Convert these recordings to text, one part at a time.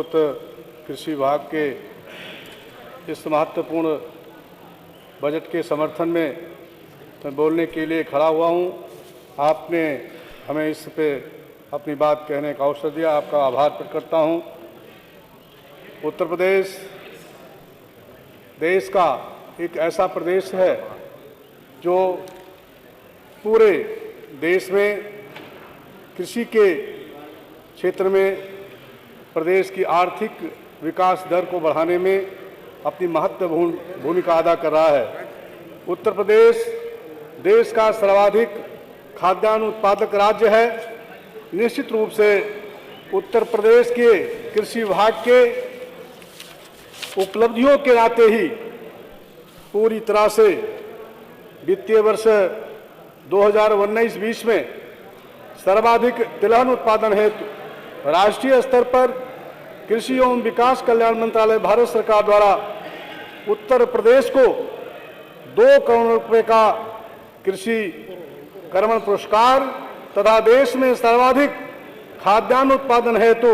कृषि विभाग के इस महत्वपूर्ण बजट के समर्थन में मैं बोलने के लिए खड़ा हुआ हूं। आपने हमें इस पे अपनी बात कहने का अवसर दिया, आपका आभार प्रकट करता हूं। उत्तर प्रदेश देश का एक ऐसा प्रदेश है जो पूरे देश में कृषि के क्षेत्र में प्रदेश की आर्थिक विकास दर को बढ़ाने में अपनी महत्वपूर्ण भूमिका अदा कर रहा है। उत्तर प्रदेश देश का सर्वाधिक खाद्यान्न उत्पादक राज्य है। निश्चित रूप से उत्तर प्रदेश के कृषि विभाग के उपलब्धियों के नाते ही पूरी तरह से वित्तीय वर्ष 2019-20 में सर्वाधिक तिलहन उत्पादन हेतु राष्ट्रीय स्तर पर कृषि एवं विकास कल्याण मंत्रालय भारत सरकार द्वारा उत्तर प्रदेश को 2 करोड़ रुपए का कृषि कर्मण पुरस्कार तथा देश में सर्वाधिक खाद्यान्न उत्पादन हेतु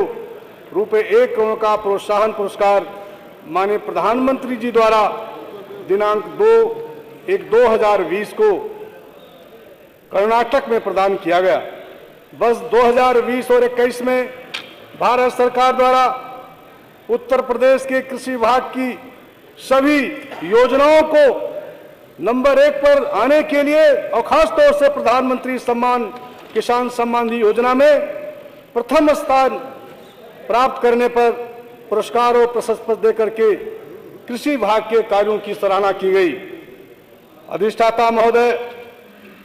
रुपए 1 करोड़ का प्रोत्साहन पुरस्कार माननीय प्रधानमंत्री जी द्वारा दिनांक 2/1/2020 को कर्नाटक में प्रदान किया गया। बस 2020 और 21 में भारत सरकार द्वारा उत्तर प्रदेश के कृषि विभाग की सभी योजनाओं को नंबर 1 पर आने के लिए और खास तौर से प्रधानमंत्री किसान सम्मान निधि योजना में प्रथम स्थान प्राप्त करने पर पुरस्कार और प्रशस्ति देकर के कृषि विभाग के कार्यों की सराहना की गई। अधिष्ठाता महोदय,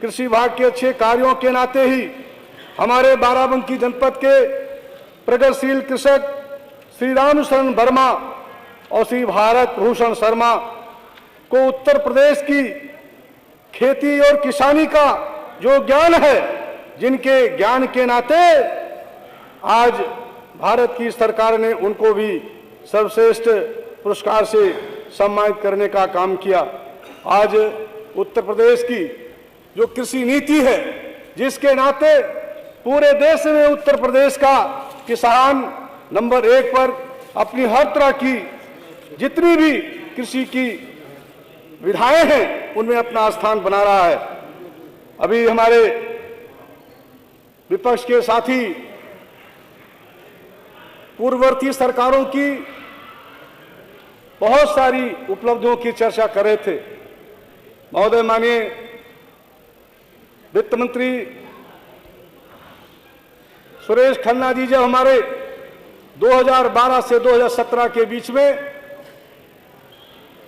कृषि विभाग के अच्छे कार्यों के नाते ही हमारे बाराबंकी जनपद के प्रगतिशील कृषक श्री रामशरण वर्मा और श्री भारत भूषण शर्मा को उत्तर प्रदेश की खेती और किसानी का जो ज्ञान है, जिनके ज्ञान के नाते आज भारत की सरकार ने उनको भी सर्वश्रेष्ठ पुरस्कार से सम्मानित करने का काम किया। आज उत्तर प्रदेश की जो कृषि नीति है, जिसके नाते पूरे देश में उत्तर प्रदेश का किसान नंबर 1 पर अपनी हर तरह की जितनी भी कृषि की विधाएं हैं उनमें अपना स्थान बना रहा है। अभी हमारे विपक्ष के साथी पूर्ववर्ती सरकारों की बहुत सारी उपलब्धियों की चर्चा कर रहे थे। महोदय, माननीय वित्त मंत्री सुरेश खन्ना जी जब हमारे 2012 से 2017 के बीच में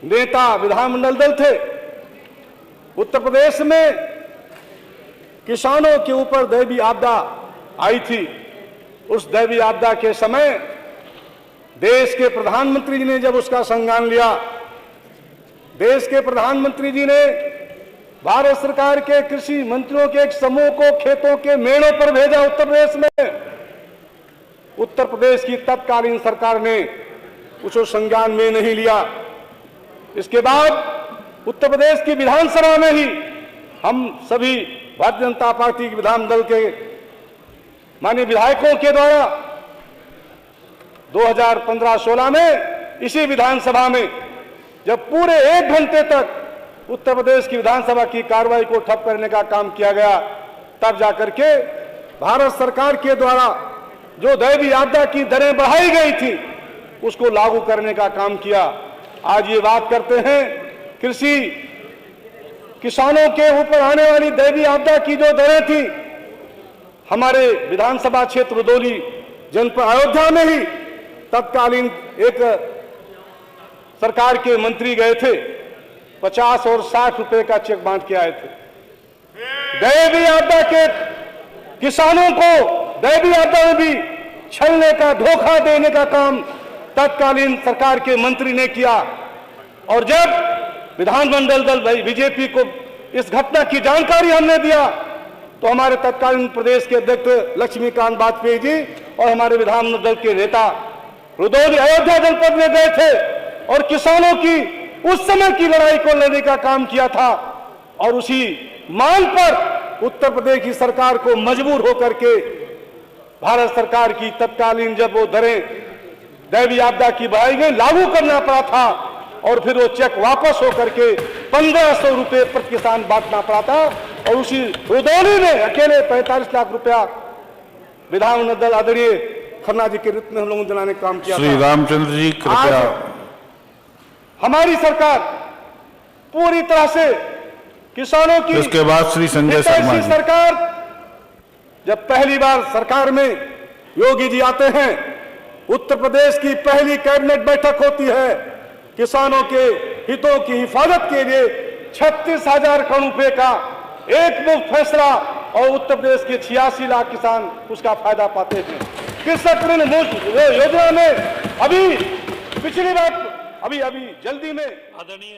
नेता विधानमंडल दल थे, उत्तर प्रदेश में किसानों के ऊपर दैवीय आपदा आई थी। उस दैवीय आपदा के समय देश के प्रधानमंत्री जी ने जब उसका संज्ञान लिया, देश के प्रधानमंत्री जी ने भारत सरकार के कृषि मंत्रियों के एक समूह को खेतों के मेड़ों पर भेजा उत्तर प्रदेश में। उत्तर प्रदेश की तत्कालीन सरकार ने उसको संज्ञान में नहीं लिया। इसके बाद उत्तर प्रदेश की विधानसभा में ही हम सभी भारतीय जनता पार्टी के विधान दल के माननीय विधायकों के द्वारा 2015-16 में इसी विधानसभा में जब पूरे 1 घंटे तक उत्तर प्रदेश की विधानसभा की कार्रवाई को ठप करने का काम किया गया, तब जाकर के भारत सरकार के द्वारा जो दैवीय आपदा की दरें बढ़ाई गई थी उसको लागू करने का काम किया। आज ये बात करते हैं कृषि किसानों के ऊपर आने वाली दैवीय आपदा की जो दरें थी, हमारे विधानसभा क्षेत्र रुदौली जनपद अयोध्या में ही तत्कालीन एक सरकार के मंत्री गए थे, 50 और 60 रुपए का चेक बांट के आए थे। दैवीय आपदा के किसानों को दैवीय आपदा में भी छलने का, धोखा देने का काम तत्कालीन सरकार के मंत्री ने किया। और जब विधानमंडल दल बीजेपी को इस घटना की जानकारी हमने दिया तो हमारे तत्कालीन प्रदेश के अध्यक्ष लक्ष्मीकांत वाजपेयी जी और हमारे विधानमंडल दल के नेता रुदौली अयोध्या जनपद में गए थे और किसानों की उस समय की लड़ाई को लड़ने का काम किया था। और उसी मांग पर उत्तर प्रदेश की सरकार को मजबूर होकर के भारत सरकार की तत्कालीन जब वो दरें दैवीय आपदा की बहाली में लागू करना पड़ा था और फिर वो चेक वापस होकर के 1500 रुपए प्रति किसान बांटना पड़ा था। और उसी रुदौली में अकेले 45 लाख रुपया विधान दल आदरणीय खन्ना जी के नेतृत्व में हम लोगों ने दिलाने का काम किया। श्री रामचंद्र जी कृपया। हमारी सरकार पूरी तरह से किसानों की, इसके बाद श्री संजय शर्मा जी। सरकार जब पहली बार सरकार में योगी जी आते हैं, उत्तर प्रदेश की पहली कैबिनेट बैठक होती है, किसानों के हितों की हिफाजत के लिए 36,000 करोड़ रुपए का एक मुफ्त फैसला और उत्तर प्रदेश के 86 लाख किसान उसका फायदा पाते हैं। कृषक ऋण योजना में अभी पिछली बार अभी जल्दी में आदरणीय